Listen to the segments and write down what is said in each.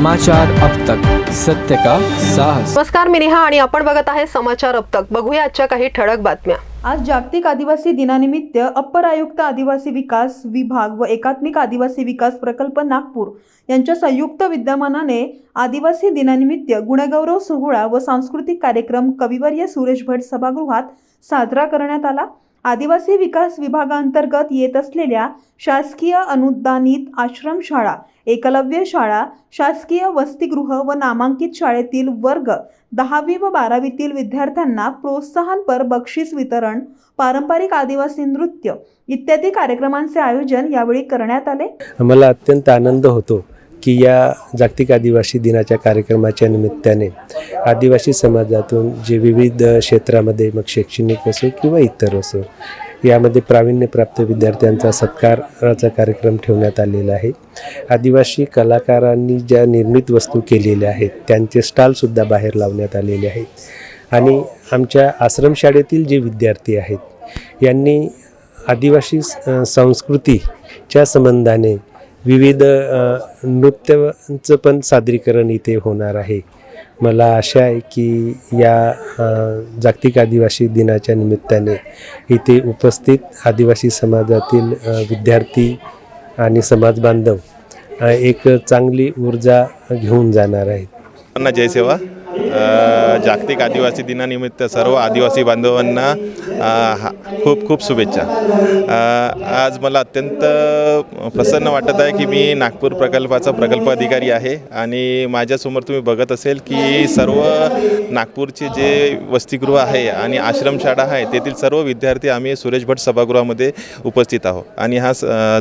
समाचार अब तक, सत्य का साहस। नमस्कार, मी नेहा आणि आपण बघत आहे समाचार अब तक। बघूया आजच्या काही ठळक बातम्या। आज जागतिक आदिवासी दिनानिमित्त अप्पर आयुक्त आदिवासी विकास विभाग व एकात्मिक आदिवासी विकास प्रकल्प नागपूर यांच्या संयुक्त विद्यमानाने आदिवासी दिनानिमित्त गुणगौरव सोहळा व सांस्कृतिक कार्यक्रम कविवर्य सुरेश भट सभागृहात साजरा करण्यात आला। आदिवासी विकास विभागांतर्गत येत असलेल्या शासकीय अनुदानित आश्रमशाळा, एकलव्य शाळा, शासकीय वसतिगृह व नामांकित शाळेतील वर्ग 10वी व 12वीतील विद्यार्थ्यांना प्रोत्साहनपर बक्षीस वितरण, पारंपरिक आदिवासी नृत्य इत्यादी कार्यक्रमांचे आयोजन यावेळी करण्यात आले। मला अत्यंत आनंद होतो की या जागतिक आदिवासी दिनाच्या कार्यक्रमाच्या निमित्ताने आदिवासी समाजातून जे विविध क्षेत्रामध्ये मग शैक्षणिक असो किंवा इतर असो यामध्ये प्रावीण्यप्राप्त विद्यार्थ्यांचा सत्काराचा कार्यक्रम ठेवण्यात आलेला आहे। आदिवासी कलाकारांनी ज्या निर्मित वस्तू केलेल्या आहेत त्यांचे स्टॉलसुद्धा बाहेर लावण्यात आलेले आहेत आणि आमच्या आश्रमशाळेतील जे विद्यार्थी आहेत यांनी आदिवासी संस्कृतीच्या संबंधाने विविध नृत्यांचं पण सादरीकरण इथे होणार आहे। मला आशा आहे की या जागतिक आदिवासी दिनाच्या निमित्ताने इथे उपस्थित आदिवासी समाजातील विद्यार्थी आणि समाज बांधव एक चांगली ऊर्जा घेऊन जाणार आहेत। जय सेवा। जागतिक आदिवासी दिनानिमित्त सर्व आदिवासी बांधवांना खूप खूप शुभेच्छा। आज मला अत्यंत प्रसन्न वाटत आहे की मी नागपूर प्रकल्पाचा प्रकल्प अधिकारी आहे आणि माझ्यासमोर तुम्ही बघत असेल की सर्व नागपूरचे जे वसतिगृह आहे आणि आश्रमशाळा आहे तेथील सर्व विद्यार्थी आम्ही सुरेश भट सभागृहामध्ये उपस्थित आहोत आणि हा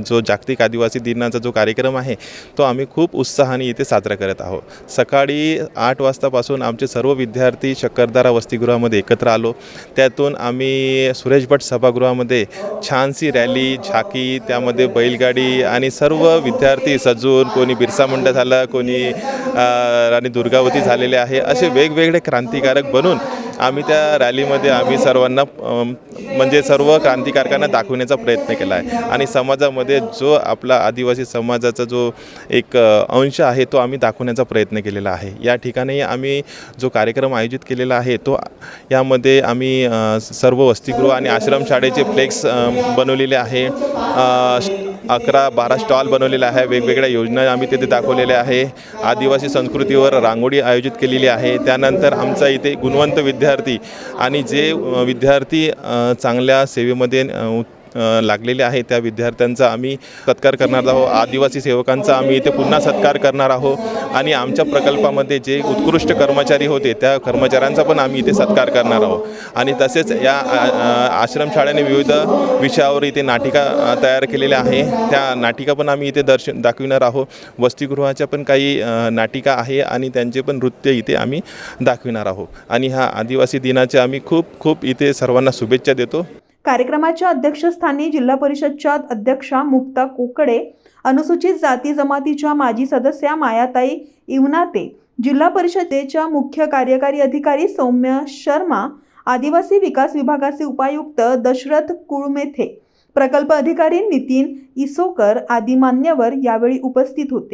जो जागतिक आदिवासी दिनाचा जो कार्यक्रम आहे तो आम्ही खूप उत्साहाने इथे साजरा करत आहोत। सकाळी 8 वाजतापासून आमचे सर्व विद्यार्थी शक्करदारा वसतिगृहामध्ये एकत्र आलो। त्यातून आम्ही सुरेश भट सभागृहामध्ये छानशी रॅली, झाकी, त्यामध्ये बैलगाडी आणि सर्व विद्यार्थी सजून, कोणी बिरसा मुंडा झाला, कोणी राणी दुर्गावती झालेले आहे, असे वेगवेगळे क्रांतिकारक बनून आम्ही त्या रॅलीमध्ये आम्ही सर्वांना म्हणजे सर्व क्रांतिकारकांना दाखवण्याचा प्रयत्न केला आहे आणि समाजामध्ये जो आपला आदिवासी समाजाचा जो एक अंश आहे तो आम्ही दाखवण्याचा प्रयत्न केलेला आहे। या ठिकाणी आम्ही जो कार्यक्रम आयोजित केलेला आहे तो यामध्ये आम्ही सर्व वसतिगृह आणि आश्रमशाळेचे फ्लेक्स बनवलेले आहे, 11-12 स्टॉल बनवलेले आहे, वेगवेगळ्या योजना आम्ही तिथे दाखवलेल्या आहे, आदिवासी संस्कृतीवर रांगोळी आयोजित केलेली आहे। त्यानंतर आमचा इथे गुणवंत विद्यार्थी आणि जे विद्यार्थी चांगल्या सेवेमध्ये लागलेले आहे त्या विद्यार्थ्यांचा आम्ही सत्कार करणार आहोत। आदिवासी सेवकांचा आम्ही इथे पुन्हा सत्कार करणार आहोत आणि आमच्या प्रकल्पामध्ये जे उत्कृष्ट कर्मचारी होते त्या कर्मचाऱ्यांचा पण आम्ही इथे सत्कार करणार आहोत आणि तसेच या आश्रमशाळेने विविध विषयावर इथे नाटिका तयार केलेल्या आहे, त्या नाटिका पण आम्ही इथे दाखविणार आहोत। वसतिगृहाच्या पण काही नाटिका आहे आणि त्यांचे पण नृत्य इथे आम्ही दाखविणार आहोत आणि ह्या आदिवासी दिनाचे आम्ही खूप खूप इथे सर्वांना शुभेच्छा देतो। कार्यक्रमाच्या अध्यक्षस्थानी जिल्हा परिषदच्या अध्यक्षा मुक्ता कोकडे, अनुसूचित जाती जमातीच्या माजी सदस्या मायाताई इवनाते, जिल्हा परिषदेच्या मुख्य कार्यकारी अधिकारी सौम्य शर्मा, आदिवासी विकास विभागाचे उपायुक्त दशरथ कुळमेथे, प्रकल्प अधिकारी नितीन इसोकर आदी मान्यवर यावेळी उपस्थित होते।